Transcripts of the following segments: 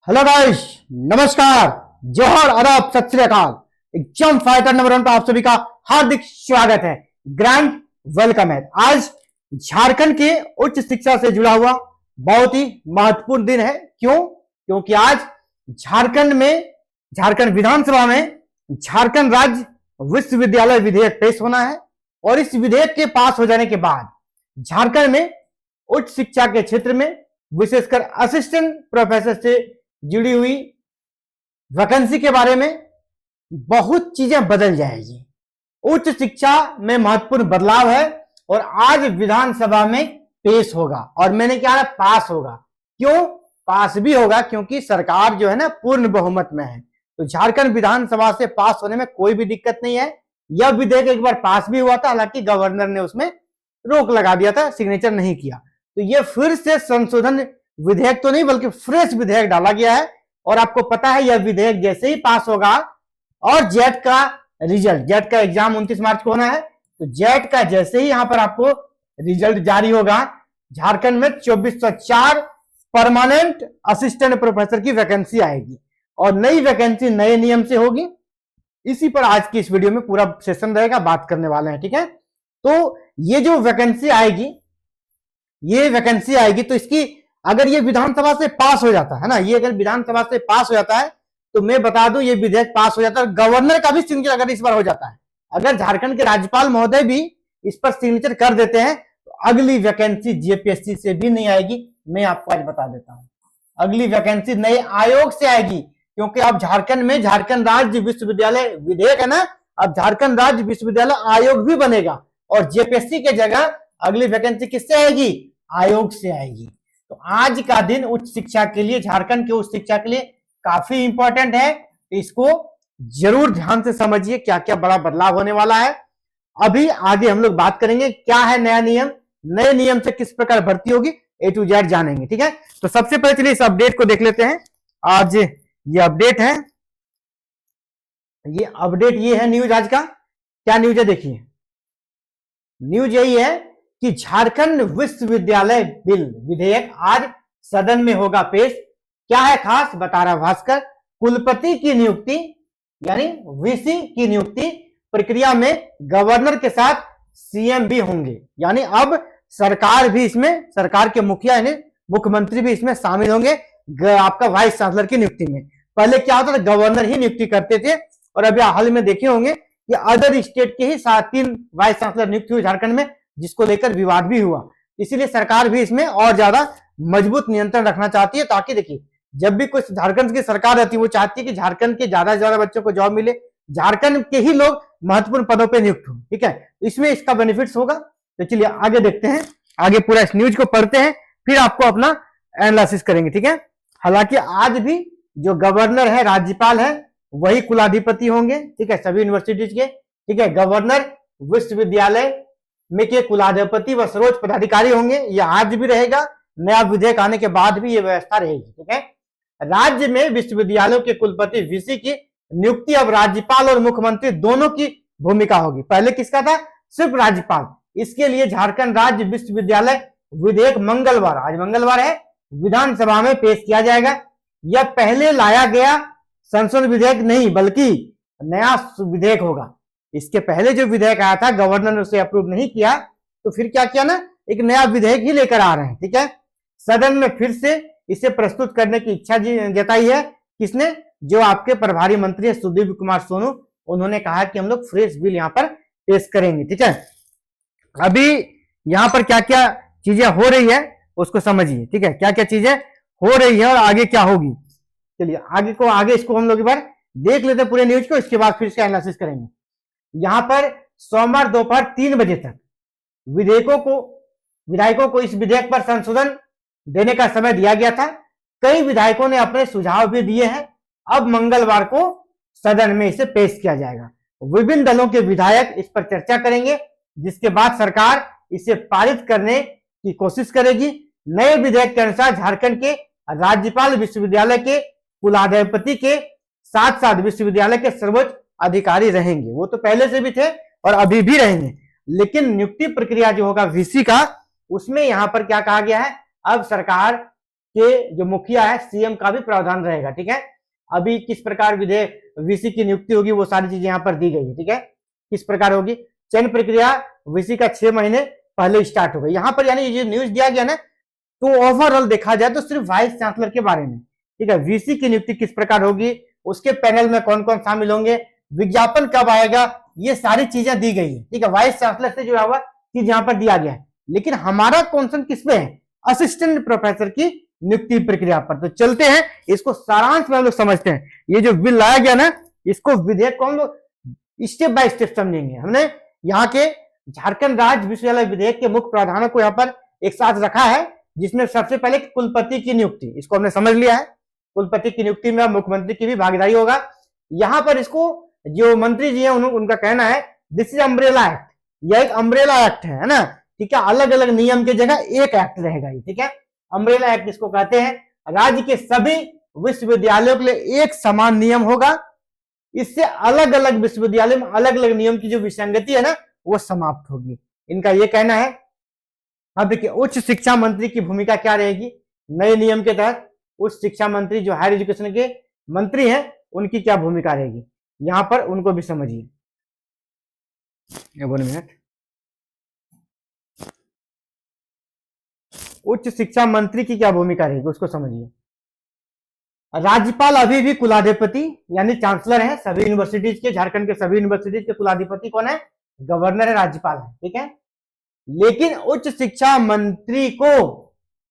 Hello guys, नमस्कार, जोहर, आदाब, सत श्री अकाल। एग्जाम फाइटर नंबर 1 पर आप सभी का हार्दिक स्वागत है, ग्रैंड वेलकम है। आज झारखंड के उच्च शिक्षा से जुड़ा हुआ बहुत ही महत्वपूर्ण दिन है। क्यों? क्योंकि आज झारखंड विधानसभा में झारखंड राज्य विश्वविद्यालय विधेयक पेश होना है और इस विधेयक के पास हो जाने के बाद झारखंड में उच्च शिक्षा के क्षेत्र में विशेषकर असिस्टेंट प्रोफेसर से जुड़ी हुई वैकेंसी के बारे में बहुत चीजें बदल जाएगी। उच्च शिक्षा में महत्वपूर्ण बदलाव है और आज विधानसभा में पेश होगा और मैंने क्या है, पास होगा। क्यों पास भी होगा? क्योंकि सरकार जो है ना पूर्ण बहुमत में है, तो झारखंड विधानसभा से पास होने में कोई भी दिक्कत नहीं है। यह विधेयक एक बार पास भी हुआ था, हालांकि गवर्नर ने उसमें रोक लगा दिया था, सिग्नेचर नहीं किया। तो यह फिर से संशोधन विधेयक तो नहीं बल्कि फ्रेश विधेयक डाला गया है। और आपको पता है यह विधेयक जैसे ही पास होगा और जेट का एग्जाम 29 मार्च को होना है, तो जेट का जैसे ही यहां पर आपको रिजल्ट जारी होगा, झारखंड में 2404 परमानेंट असिस्टेंट प्रोफेसर की वैकेंसी आएगी और नई वैकेंसी नए नियम से होगी। इसी पर आज की इस वीडियो में पूरा सेशन रहेगा, बात करने वाले हैं। ठीक है, तो ये जो वैकेंसी आएगी तो इसकी अगर ये विधानसभा से पास हो जाता है ना, ये अगर विधानसभा से पास हो जाता है तो मैं बता दूं ये विधेयक पास हो जाता है। गवर्नर का भी सिग्नेचर अगर इस बार हो जाता है, अगर झारखंड के राज्यपाल महोदय भी इस पर सिग्नेचर कर देते हैं तो अगली वैकेंसी जेपीएससी से भी नहीं आएगी। मैं आपको आज बता देता हूं, अगली वैकेंसी नए आयोग से आएगी। क्योंकि अब झारखंड में झारखंड राज्य विश्वविद्यालय विधेयक है ना, अब झारखंड राज्य विश्वविद्यालय आयोग भी बनेगा और जेपीएससी के जगह अगली वैकेंसी किससे आएगी? आयोग से आएगी। तो आज का दिन उच्च शिक्षा के लिए, झारखंड के उच्च शिक्षा के लिए काफी इंपॉर्टेंट है। इसको जरूर ध्यान से समझिए, क्या क्या बड़ा बदलाव होने वाला है। अभी आगे हम लोग बात करेंगे क्या है नया नियम, नए नियम से किस प्रकार भर्ती होगी, A to Z जानेंगे। ठीक है, तो सबसे पहले चलिए इस अपडेट को देख लेते हैं। आज ये अपडेट है, ये है न्यूज आज का। क्या न्यूज है देखिए, न्यूज यही है कि झारखंड विश्वविद्यालय बिल विधेयक आज सदन में होगा पेश। क्या है खास, बता रहा भास्कर। कुलपति की नियुक्ति यानी वीसी की नियुक्ति प्रक्रिया में गवर्नर के साथ सीएम भी होंगे, यानी अब सरकार भी इसमें, सरकार के मुखिया यानी मुख्यमंत्री भी इसमें शामिल होंगे आपका वाइस चांसलर की नियुक्ति में। पहले क्या होता था, गवर्नर ही नियुक्ति करते थे और अभी हाल में देखे होंगे कि अदर स्टेट के ही 3 वाइस चांसलर नियुक्त हुए झारखंड में, जिसको लेकर विवाद भी हुआ। इसीलिए सरकार भी इसमें और ज्यादा मजबूत नियंत्रण रखना चाहती है, ताकि देखिए जब भी कोई झारखंड की सरकार रहती है वो चाहती है कि झारखंड के ज्यादा से ज्यादा बच्चों को जॉब मिले, झारखंड के ही लोग महत्वपूर्ण पदों पर नियुक्त हो। ठीक है, इसमें इसका बेनिफिट्स होगा। तो चलिए आगे देखते हैं, आगे पूरा इस न्यूज को पढ़ते हैं, फिर आपको अपना एनालिसिस करेंगे। ठीक है, हालांकि आज भी जो गवर्नर है, राज्यपाल है, वही कुलाधिपति होंगे। ठीक है, सभी यूनिवर्सिटीज के। ठीक है, गवर्नर विश्वविद्यालय में के कुलाधिपति व सर्वोच्च पदाधिकारी होंगे, यह आज भी रहेगा। नया विधेयक आने के बाद भी यह व्यवस्था रहेगी। ठीक है, राज्य में विश्वविद्यालयों के कुलपति वीसी की नियुक्ति अब राज्यपाल और मुख्यमंत्री दोनों की भूमिका होगी। पहले किसका था? सिर्फ राज्यपाल। इसके लिए झारखंड राज्य विश्वविद्यालय विधेयक मंगलवार, आज मंगलवार है, विधानसभा में पेश किया जाएगा। यह पहले लाया गया संशोधन विधेयक नहीं बल्कि नया विधेयक होगा। इसके पहले जो विधेयक आया था गवर्नर ने उसे अप्रूव नहीं किया, तो फिर क्या किया ना, एक नया विधेयक ही लेकर आ रहे हैं। ठीक है, सदन में फिर से इसे प्रस्तुत करने की इच्छा जताई है। किसने? जो आपके प्रभारी मंत्री है सुदीप कुमार सोनू, उन्होंने कहा कि हम लोग फ्रेश बिल यहाँ पर पेश करेंगे। ठीक है, अभी यहाँ पर क्या क्या चीजें हो रही है उसको समझिए। ठीक है, क्या क्या चीजें हो रही है और आगे क्या होगी। चलिए आगे इसको हम लोग एक बार देख लेते हैं पूरे न्यूज को, इसके बाद फिर इसका एनालिसिस करेंगे। यहां पर सोमवार दोपहर 3 बजे तक विधायकों को इस विधेयक पर संशोधन देने का समय दिया गया था। कई विधायकों ने अपने सुझाव भी दिए हैं। अब मंगलवार को सदन में इसे पेश किया जाएगा। विभिन्न दलों के विधायक इस पर चर्चा करेंगे, जिसके बाद सरकार इसे पारित करने की कोशिश करेगी। नए विधेयक के अनुसार झारखंड के राज्यपाल विश्वविद्यालय के कुलाधिपति के साथ साथ विश्वविद्यालय के सर्वोच्च अधिकारी रहेंगे। वो तो पहले से भी थे और अभी भी रहेंगे, लेकिन नियुक्ति प्रक्रिया जो होगा वीसी का, उसमें यहां पर क्या कहा गया है, अब सरकार के जो मुखिया है सीएम का भी प्रावधान रहेगा। ठीक है, अभी किस प्रकार विधेयक वीसी की नियुक्ति होगी वो सारी चीजें यहाँ पर दी गई है। ठीक है, किस प्रकार होगी, चयन प्रक्रिया वीसी का 6 महीने पहले स्टार्ट होगा। यहाँ पर यानी ये न्यूज दिया गया ना, तो ओवरऑल देखा जाए तो सिर्फ वाइस चांसलर के बारे में। ठीक है, वीसी की नियुक्ति किस प्रकार होगी, उसके पैनल में कौन कौन शामिल होंगे, विज्ञापन कब आएगा, ये सारी चीजें दी गई है। ठीक है, वाइस चांसलर से जुड़ा हुआ चीज यहाँ पर दिया गया है। लेकिन हमारा कॉन्सर्न किस पे है, असिस्टेंट प्रोफेसर की नियुक्ति प्रक्रिया पर। तो चलते हैं, इसको सारांश में हम लोग समझते हैं। ये जो बिल लाया गया ना, इसको विधेयक को हम लोग स्टेप बाय स्टेप समझेंगे। हमने यहाँ के झारखंड राज्य विश्वविद्यालय विधेयक के मुख्य प्रावधानों को यहाँ पर एक साथ रखा है, जिसमें सबसे पहले कुलपति की नियुक्ति, इसको हमने समझ लिया है। कुलपति की नियुक्ति में मुख्यमंत्री की भी भागीदारी होगा। यहाँ पर इसको जो मंत्री जी हैं उनका कहना है दिस इज अम्ब्रेला एक्ट, यह एक अम्ब्रेला एक्ट है ना। ठीक है, अलग अलग नियम की जगह एक एक्ट रहेगा ये। ठीक है, अम्ब्रेला एक्ट इसको कहते हैं। राज्य के सभी विश्वविद्यालयों के लिए एक समान नियम होगा। इससे अलग अलग विश्वविद्यालय में अलग अलग नियम की जो विसंगति है ना, वो समाप्त होगी, इनका ये कहना है। अब देखिए, उच्च शिक्षा मंत्री की भूमिका क्या रहेगी नए नियम के तहत। उच्च शिक्षा मंत्री जो हायर एजुकेशन के मंत्री हैं, उनकी क्या भूमिका रहेगी, यहां पर उनको भी समझिए। 1 मिनट। उच्च शिक्षा मंत्री की क्या भूमिका रहेगी उसको समझिए। राज्यपाल अभी भी कुलाधिपति यानी चांसलर है सभी यूनिवर्सिटीज के, झारखंड के सभी यूनिवर्सिटीज के कुलाधिपति कौन है, गवर्नर है, राज्यपाल है। ठीक है, लेकिन उच्च शिक्षा मंत्री को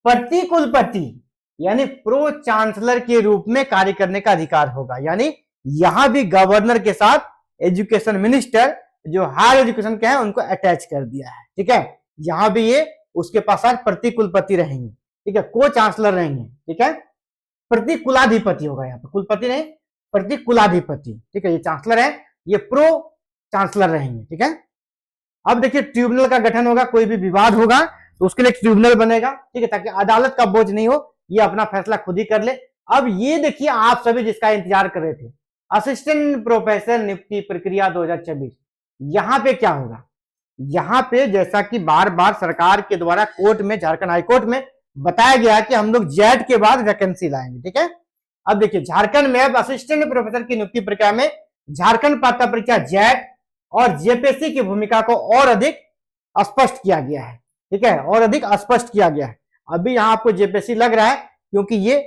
प्रति कुलपति यानी प्रो चांसलर के रूप में कार्य करने का अधिकार होगा। यानी यहां भी गवर्नर के साथ एजुकेशन मिनिस्टर जो हायर एजुकेशन के हैं उनको अटैच कर दिया है। ठीक है, यहां भी ये उसके पास आज प्रति कुलपति रहेंगे। ठीक है, को चांसलर रहेंगे। ठीक है, प्रति कुलाधिपति होगा, यहाँ पर कुलपति नहीं, प्रति कुलाधिपति। ठीक है, ये चांसलर है, ये प्रो चांसलर रहेंगे। ठीक है, अब देखिए ट्रिब्यूनल का गठन होगा, कोई भी विवाद होगा तो उसके लिए ट्रिब्यूनल बनेगा। ठीक है, ताकि अदालत का बोझ नहीं हो, ये अपना फैसला खुद ही कर ले। अब ये देखिए, आप सभी जिसका इंतजार कर रहे थे, असिस्टेंट प्रोफेसर नियुक्ति प्रक्रिया 2024, यहां पे क्या होगा, यहां पे जैसा कि बार बार सरकार के द्वारा कोर्ट में, झारखंड हाईकोर्ट में बताया गया कि हम लोग जेट के बाद वैकेंसी लाएंगे। ठीक है, अब देखिए झारखंड में अब असिस्टेंट प्रोफेसर की नियुक्ति प्रक्रिया में झारखंड पात्रता परीक्षा जेट और जेपीएससी की भूमिका को और अधिक स्पष्ट किया गया है। ठीक है, और अधिक स्पष्ट किया गया है। अभी यहां आपको जेपीएससी लग रहा है क्योंकि ये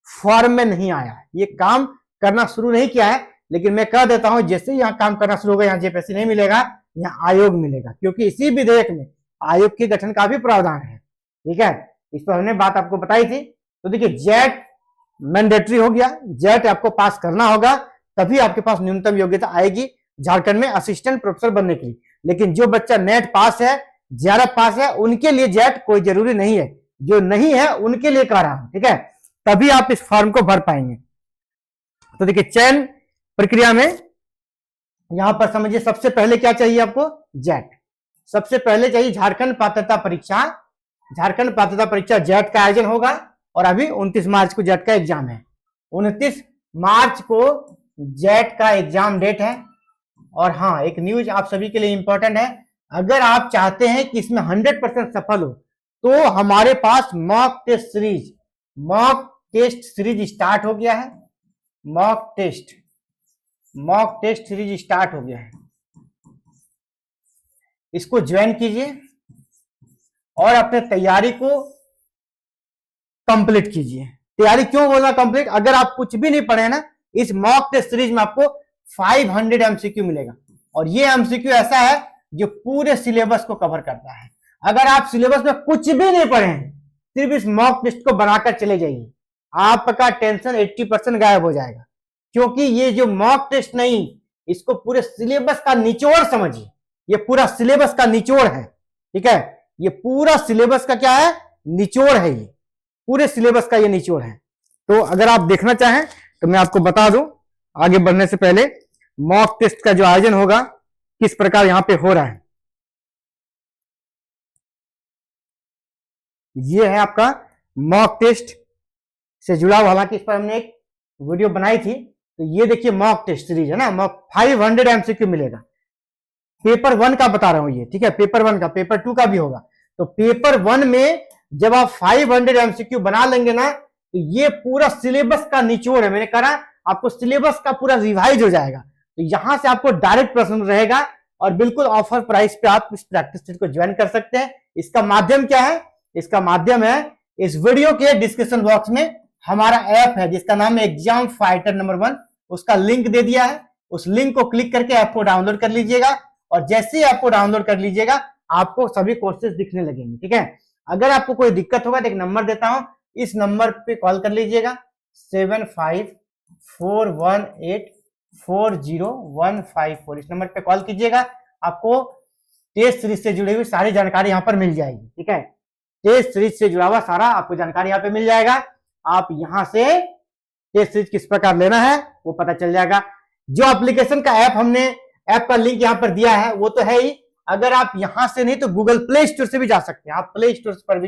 फॉर्म में नहीं आया है, ये काम करना शुरू नहीं किया है। लेकिन मैं कह देता हूं, जैसे यहाँ काम करना शुरू होगा, यहाँ जेपीएससी नहीं मिलेगा, यहाँ आयोग मिलेगा, क्योंकि इसी विधेयक में आयोग के गठन का भी प्रावधान है। ठीक है, इस पर हमने बात आपको बताई थी। तो देखिए, जेट मैंडेटरी हो गया, जेट आपको पास करना होगा, तभी आपके पास न्यूनतम योग्यता आएगी झारखंड में असिस्टेंट प्रोफेसर बनने के लिए। लेकिन जो बच्चा नेट पास है, जेआरएफ पास है, उनके लिए जेट कोई जरूरी नहीं है। जो नहीं है उनके लिए कह रहा हूं। ठीक है, तभी आप इस फॉर्म को भर पाएंगे। तो देखिए, चयन प्रक्रिया में यहां पर समझिए, सबसे पहले क्या चाहिए आपको, जेट। सबसे पहले चाहिए झारखंड पात्रता परीक्षा। झारखंड पात्रता परीक्षा जेट का आयोजन होगा, और अभी 29 मार्च को जेट का एग्जाम है। 29 मार्च को जेट का एग्जाम डेट है। और हाँ, एक न्यूज आप सभी के लिए इंपॉर्टेंट है, अगर आप चाहते हैं कि इसमें 100% सफल हो, तो हमारे पास मॉक टेस्ट सीरीज स्टार्ट हो गया है। मॉक टेस्ट सीरीज स्टार्ट हो गया है, इसको ज्वाइन कीजिए और अपने तैयारी को कंप्लीट कीजिए। तैयारी क्यों बोलना कंप्लीट, अगर आप कुछ भी नहीं पढ़े ना, इस मॉक टेस्ट सीरीज में आपको 500 एमसीक्यू मिलेगा। और ये एमसीक्यू ऐसा है जो पूरे सिलेबस को कवर करता है। अगर आप सिलेबस में कुछ भी नहीं पढ़े हैं, सिर्फ इस मॉक टेस्ट को बनाकर चले जाइए, आपका टेंशन 80% गायब हो जाएगा। क्योंकि ये जो मॉक टेस्ट नहीं, इसको पूरे सिलेबस का निचोड़ समझिए। ये पूरा सिलेबस का निचोड़ है। ठीक है, ये पूरा सिलेबस का क्या है, निचोड़ है। ये पूरे सिलेबस का ये निचोड़ है। तो अगर आप देखना चाहें तो मैं आपको बता दूं, आगे बढ़ने से पहले, मॉक टेस्ट का जो आयोजन होगा किस प्रकार यहां पे हो रहा है। ये है आपका मॉक टेस्ट से जुड़ा हुआ, हालांकि इस पर हमने एक वीडियो बनाई थी। तो ये देखिए मॉक टेस्ट सीरीज है ना, मॉक 500 एमसीक्यू मिलेगा। पेपर 1 का बता रहा हूं ये। ठीक है, पेपर 1 का, पेपर 2 का भी होगा। तो पेपर 1 में जब आप 500 एमसीक्यू बना लेंगे ना, तो ये पूरा सिलेबस का निचोड़ है। मैंने कहा आपको सिलेबस का पूरा रिवाइज हो जाएगा। तो यहां से आपको डायरेक्ट प्रश्न रहेगा और बिल्कुल ऑफर प्राइस पे आप इस प्रैक्टिस टेस्ट को ज्वाइन कर सकते हैं। इसका माध्यम क्या है? इसका माध्यम है इस वीडियो के डिस्क्रिप्शन बॉक्स में हमारा ऐप है जिसका नाम है एग्जाम फाइटर नंबर 1, उसका लिंक दे दिया है। उस लिंक को क्लिक करके ऐप को डाउनलोड कर लीजिएगा और जैसे ही ऐप को डाउनलोड कर लीजिएगा आपको सभी कोर्सेज दिखने लगेंगे। ठीक है, अगर आपको कोई दिक्कत होगा तो एक नंबर देता हूं, इस नंबर पे कॉल कर लीजिएगा 7541840154। इस नंबर पे कॉल कीजिएगा, आपको टेस्ट सीरीज से जुड़ी हुई सारी जानकारी यहाँ पर मिल जाएगी। ठीक है, टेस्ट सीरीज से जुड़ा हुआ सारा आपको जानकारी यहाँ पे मिल जाएगा। आप यहां से टेस्ट सीरीज किस प्रकार लेना है वो पता चल जाएगा। जो एप्लीकेशन का ऐप हमने ऐप का लिंक यहाँ पर दिया है वो तो है ही, अगर आप यहां से नहीं तो गूगल प्ले स्टोर से भी जा सकते हैं। आप प्ले स्टोर पर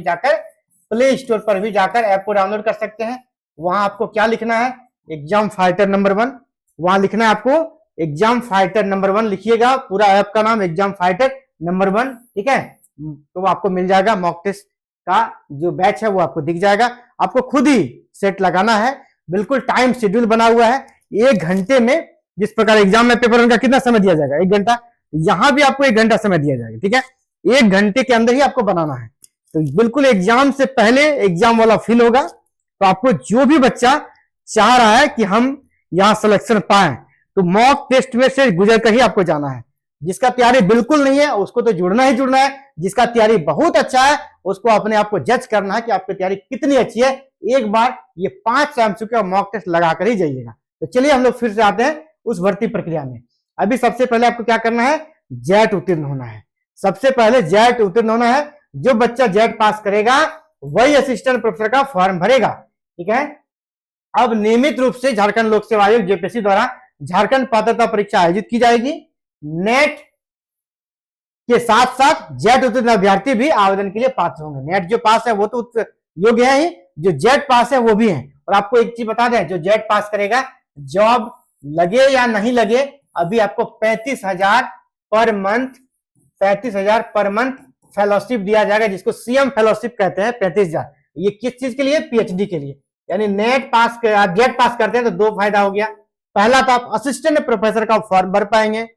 भी जाकर ऐप को डाउनलोड कर सकते हैं। वहां आपको क्या लिखना है? एग्जाम फाइटर नंबर 1, वहां लिखना है आपको एग्जाम फाइटर नंबर 1 लिखिएगा, पूरा ऐप का नाम एग्जाम फाइटर नंबर 1। ठीक है, तो आपको मिल जाएगा मॉक टेस्ट का जो बैच है वो आपको दिख जाएगा। आपको खुद ही सेट लगाना है, बिल्कुल टाइम शेड्यूल बना हुआ है। 1 घंटे में जिस प्रकार एग्जाम में पेपर का कितना समय दिया जाएगा? 1 घंटा। यहां भी आपको 1 घंटा समय दिया जाएगा। ठीक है, 1 घंटे के अंदर ही आपको बनाना है। तो बिल्कुल एग्जाम से पहले एग्जाम वाला फील होगा। तो आपको जो भी बच्चा चाह रहा है कि हम यहां सिलेक्शन पाए तो मॉक टेस्ट में से गुजर कर ही आपको जाना है। जिसका तैयारी बिल्कुल नहीं है उसको तो जुड़ना ही जुड़ना है, जिसका तैयारी बहुत अच्छा है उसको अपने आप को जज करना है कि आपकी तैयारी कितनी अच्छी है। एक बार ये 5 एमसीक्यू का मॉक टेस्ट लगा कर ही जाइएगा। तो चलिए हम लोग फिर से आते हैं उस भर्ती प्रक्रिया में। अभी सबसे पहले आपको क्या करना है? जेट उत्तीर्ण होना है। सबसे पहले जेट उत्तीर्ण होना है। जो बच्चा जेट पास करेगा वही असिस्टेंट प्रोफेसर का फॉर्म भरेगा। ठीक है, अब नियमित रूप से झारखंड लोक सेवा आयोग जेपीएससी द्वारा झारखंड पात्रता परीक्षा आयोजित की जाएगी। नेट के साथ साथ जेट उत्तीर्ण अभ्यर्थी भी आवेदन के लिए पात्र होंगे। नेट जो पास है वो तो योग्य है ही, जो जेट पास है वो भी है। और आपको एक चीज बता दें, जो जेट पास करेगा जॉब लगे या नहीं लगे, अभी आपको 35,000 पर मंथ फेलोशिप दिया जाएगा, जिसको सीएम फेलोशिप कहते हैं। 35,000 ये किस चीज के लिए? पीएचडी के लिए। यानी नेट पास आप जेट पास करते हैं तो 2 फायदा हो गया। पहला तो आप असिस्टेंट प्रोफेसर का फॉर्म भर पाएंगे,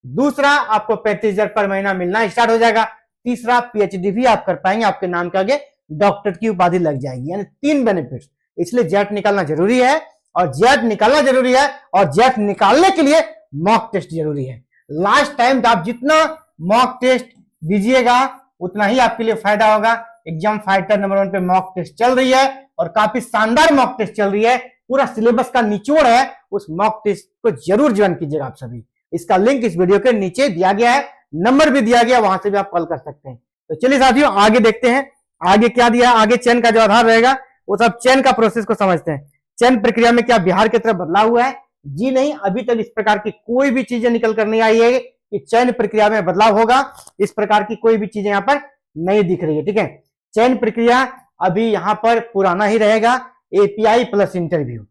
दूसरा आपको 35,000 पर महीना मिलना स्टार्ट हो जाएगा, तीसरा पीएचडी भी आप कर पाएंगे, आपके नाम के आगे डॉक्टर की उपाधि लग जाएगी। यानी 3 बेनिफिट्स। इसलिए जेट निकालना जरूरी है और जेट निकालना जरूरी है और जेट निकालने के लिए मॉक टेस्ट जरूरी है। लास्ट टाइम आप जितना मॉक टेस्ट दीजिएगा उतना ही आपके लिए फायदा होगा। एग्जाम फाइटर नंबर 1 पे मॉक टेस्ट चल रही है और काफी शानदार मॉक टेस्ट चल रही है, पूरा सिलेबस का निचोड़ है। उस मॉक टेस्ट को जरूर ज्वाइन कीजिएगा आप सभी। इसका लिंक इस वीडियो के नीचे दिया गया है, नंबर भी दिया गया, वहां से भी आप कॉल कर सकते हैं। तो चलिए साथियों आगे देखते हैं, आगे क्या दिया है। आगे चयन का जो आधार रहेगा वो सब चयन का प्रोसेस को समझते हैं। चयन प्रक्रिया में क्या बिहार की तरफ बदलाव हुआ है? जी नहीं, अभी तक इस प्रकार की कोई भी चीजें निकल कर नहीं आई है कि चयन प्रक्रिया में बदलाव होगा। इस प्रकार की कोई भी चीजें यहाँ पर नहीं दिख रही है। ठीक है, चयन प्रक्रिया अभी यहाँ पर पुराना ही रहेगा। एपीआई प्लस इंटरव्यू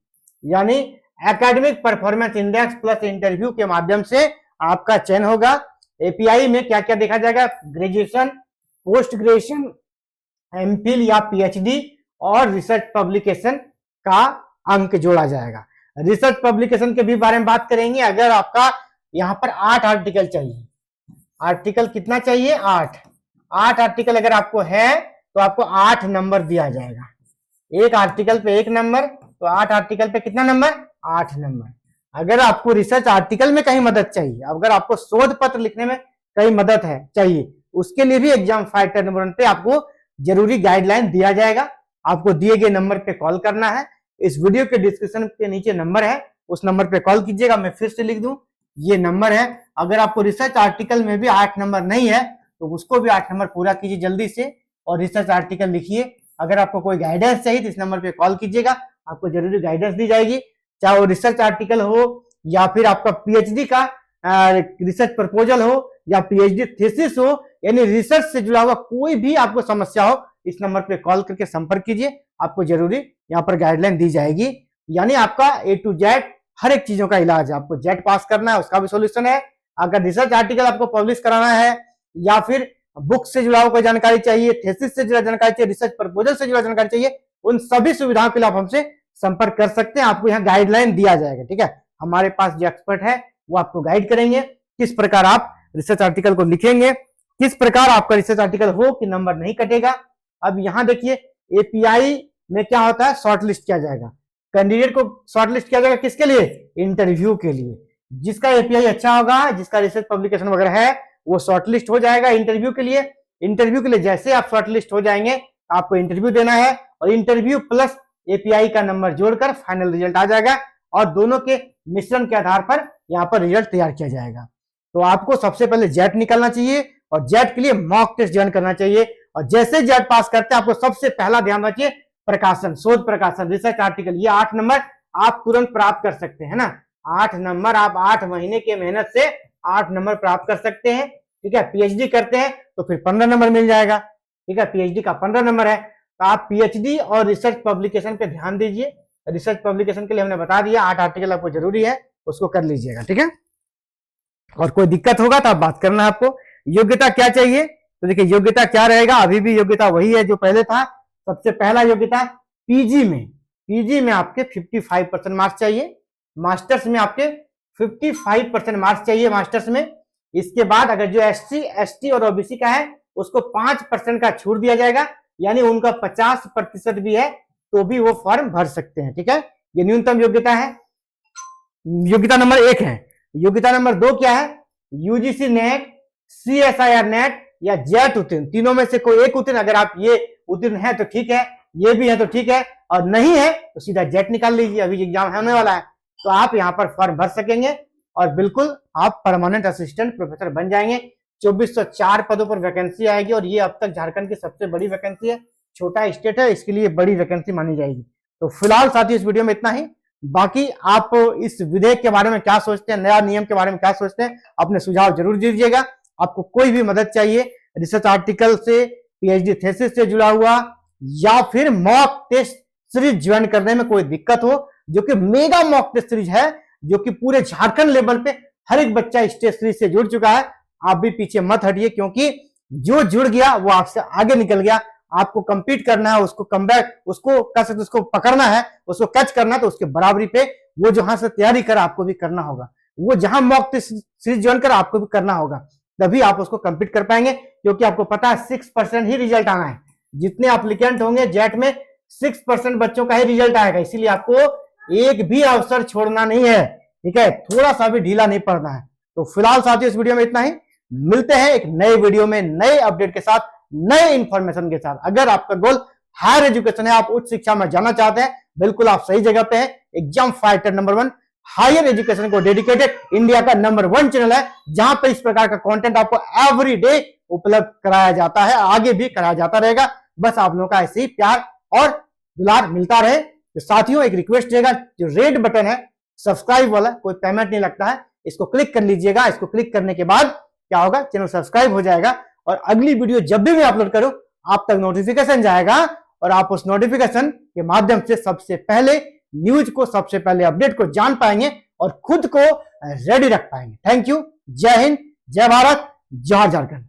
यानी academic performance index plus interview के माध्यम से आपका चयन होगा। एपीआई में क्या क्या देखा जाएगा? ग्रेजुएशन, पोस्ट ग्रेजुएशन, एमफिल या पीएचडी और रिसर्च पब्लिकेशन का अंक जोड़ा जाएगा। रिसर्च पब्लिकेशन के भी बारे में बात करेंगे। अगर आपका यहाँ पर 8 आर्टिकल चाहिए, आर्टिकल कितना चाहिए? 8 आर्टिकल अगर आपको है तो आपको 8 नंबर दिया जाएगा। एक आर्टिकल पे 1 नंबर, तो 8 आर्टिकल पे कितना नंबर? 8 नंबर। अगर आपको रिसर्च आर्टिकल में कहीं मदद चाहिए, अगर आपको शोध पत्र लिखने में कहीं मदद है चाहिए, उसके लिए भी एग्जाम फाइटर नंबर 1 पे आपको जरूरी गाइडलाइन दिया जाएगा। आपको दिए गए नंबर पे कॉल करना है। इस वीडियो के डिस्क्रिप्शन के नीचे नंबर है, उस नंबर पे कॉल कीजिएगा। मैं फिर से लिख दूं, ये नंबर है। अगर आपको रिसर्च आर्टिकल में भी 8 नंबर नहीं है तो उसको भी 8 नंबर पूरा कीजिए जल्दी से और रिसर्च आर्टिकल लिखिए। अगर आपको कोई गाइडेंस चाहिए तो इस नंबर पे कॉल कीजिएगा, आपको जरूरी गाइडेंस दी जाएगी। चाहे वो रिसर्च आर्टिकल हो या फिर आपका पीएचडी का रिसर्च प्रपोजल हो या पीएचडी थीसिस हो, यानी रिसर्च से जुड़ा हुआ कोई भी आपको समस्या हो, इस नंबर पे कॉल करके संपर्क कीजिए। आपको जरूरी यहाँ पर गाइडलाइन दी जाएगी। यानी आपका A to Z हर एक चीजों का इलाज है। आपको जेट पास करना है उसका भी सोल्यूशन है। अगर रिसर्च आर्टिकल आपको पब्लिश कराना है या फिर बुक से जुड़ा हुआ कोई जानकारी चाहिए, थेसिस से जुड़ा जानकारी चाहिए, रिसर्च प्रपोजल से जुड़ा जानकारी चाहिए, उन सभी सुविधाओं के लिए आप हमसे संपर्क कर सकते हैं। आपको यहाँ गाइडलाइन दिया जाएगा, ठीक है। हमारे पास जो एक्सपर्ट है वो आपको गाइड करेंगे किस प्रकार आप रिसर्च आर्टिकल को लिखेंगे, किस प्रकार आपका रिसर्च आर्टिकल हो कि नंबर नहीं कटेगा। अब यहाँ देखिए एपीआई में क्या होता है, शॉर्टलिस्ट किया जाएगा, कैंडिडेट को शॉर्टलिस्ट किया जाएगा किसके लिए, इंटरव्यू के लिए। जिसका एपीआई अच्छा होगा, जिसका रिसर्च पब्लिकेशन वगैरह है, वो शॉर्टलिस्ट हो जाएगा इंटरव्यू के लिए। इंटरव्यू के लिए जैसे आप शॉर्टलिस्ट हो जाएंगे आपको इंटरव्यू देना है, और इंटरव्यू प्लस एपीआई का नंबर जोड़कर फाइनल रिजल्ट आ जाएगा, और दोनों के मिश्रण के आधार पर यहाँ पर रिजल्ट तैयार किया जाएगा। तो आपको सबसे पहले जेट निकालना चाहिए, और जेट के लिए मॉक टेस्ट ज्वाइन करना चाहिए। और जैसे जेट पास करते हैं आपको सबसे पहला ध्यान रखिए प्रकाशन, शोध प्रकाशन, रिसर्च आर्टिकल, ये 8 नंबर आप तुरंत प्राप्त कर सकते हैं ना। 8 नंबर आप 8 महीने की मेहनत से 8 नंबर प्राप्त कर सकते हैं, ठीक है। पीएचडी करते हैं तो फिर 15 नंबर मिल जाएगा, ठीक है। पीएचडी का 15 नंबर है, तो आप पीएचडी और रिसर्च पब्लिकेशन पे ध्यान दीजिए। रिसर्च पब्लिकेशन के लिए हमने बता दिया 8 आर्टिकल आपको जरूरी है, उसको कर लीजिएगा, ठीक है। और कोई दिक्कत होगा तो आप बात करना। आपको योग्यता क्या चाहिए, तो देखिए योग्यता क्या रहेगा, अभी भी योग्यता वही है जो पहले था। सबसे पहला योग्यता पीजी में आपके 55% मार्क्स चाहिए, मास्टर्स में आपके 55% मार्क्स चाहिए मास्टर्स में। इसके बाद अगर जो एससी, एसटी और ओबीसी का है उसको 5% का छूट दिया जाएगा, यानी उनका 50% भी है तो भी वो फॉर्म भर सकते हैं, ठीक है। ये न्यूनतम योग्यता है, योग्यता नंबर 1 है। योग्यता नंबर 2 क्या है, यूजीसी नेट, सीएसआईआर नेट या जेट उत्तीर्ण, तीनों में से कोई एक उत्तीर्ण। अगर आप ये उत्तीर्ण है तो ठीक है, ये भी है तो ठीक है, और नहीं है तो सीधा जेट निकाल लीजिए, अभी एग्जाम होने वाला है तो आप यहाँ पर फॉर्म भर सकेंगे और बिल्कुल आप परमानेंट असिस्टेंट प्रोफेसर बन जाएंगे। 2404 पदों पर वैकेंसी आएगी, और ये अब तक झारखंड की सबसे बड़ी वैकेंसी है। छोटा स्टेट है, इसके लिए बड़ी वैकेंसी मानी जाएगी। तो फिलहाल साथियों इस वीडियो में इतना ही। बाकी आप इस विधेयक के बारे में क्या सोचते हैं, नया नियम के बारे में क्या सोचते हैं, अपने सुझाव जरूर दीजिएगा। आपको कोई भी मदद चाहिए रिसर्च आर्टिकल से, पीएचडी थीसिस से जुड़ा हुआ, या फिर मॉक टेस्ट सीरीज ज्वाइन करने में कोई दिक्कत हो, जो कि मेगा मॉक टेस्ट सीरीज है, जो कि पूरे झारखंड लेवल पे हर एक बच्चा इस टेस्ट सीरीज से जुड़ चुका है। आप भी पीछे मत हटिए, क्योंकि जो जुड़ गया वो आपसे आगे निकल गया। आपको कंपीट करना है, उसको कमबैक, उसको कह सकते उसको पकड़ना है, उसको कैच करना है, तो उसके बराबरी पे वो जहां से तैयारी कर आपको भी करना होगा, वो जहां मॉक टेस्ट सीरीज ज्वाइन कर आपको भी करना होगा, तभी आप उसको कंपीट कर पाएंगे। क्योंकि आपको पता है 6% ही रिजल्ट आना है, जितने एप्लीकेंट होंगे जेट में 6% बच्चों का ही रिजल्ट आएगा। इसीलिए आपको एक भी अवसर छोड़ना नहीं है, ठीक है, थोड़ा सा भी ढीला नहीं पड़ना है। तो फिलहाल साथियों इस वीडियो में इतना ही, मिलते हैं एक नए वीडियो में नए अपडेट के साथ, नए इंफॉर्मेशन के साथ। अगर आपका गोल हायर एजुकेशन है, आप उच्च शिक्षा में जाना चाहते हैं, बिल्कुल आप सही जगह पे हैं। Exam fighter number 1 higher education को डेडिकेटेड इंडिया का नंबर 1 चैनल है, जहां पर इस प्रकार का कंटेंट आपको एवरी डे उपलब्ध कराया जाता है, आगे भी कराया जाता रहेगा। बस आप लोगों का ऐसे ही प्यार और दुलार मिलता रहे। तो साथियों एक रिक्वेस्ट रहेगा, जो रेड बटन है सब्सक्राइब वाला, कोई पेमेंट नहीं लगता है, इसको क्लिक कर लीजिएगा। इसको क्लिक करने के बाद क्या होगा, चैनल सब्सक्राइब हो जाएगा, और अगली वीडियो जब भी मैं अपलोड करूं आप तक नोटिफिकेशन जाएगा, और आप उस नोटिफिकेशन के माध्यम से सबसे पहले न्यूज को, सबसे पहले अपडेट को जान पाएंगे और खुद को रेडी रख पाएंगे। थैंक यू, जय हिंद, जय भारत, जय झारखंड।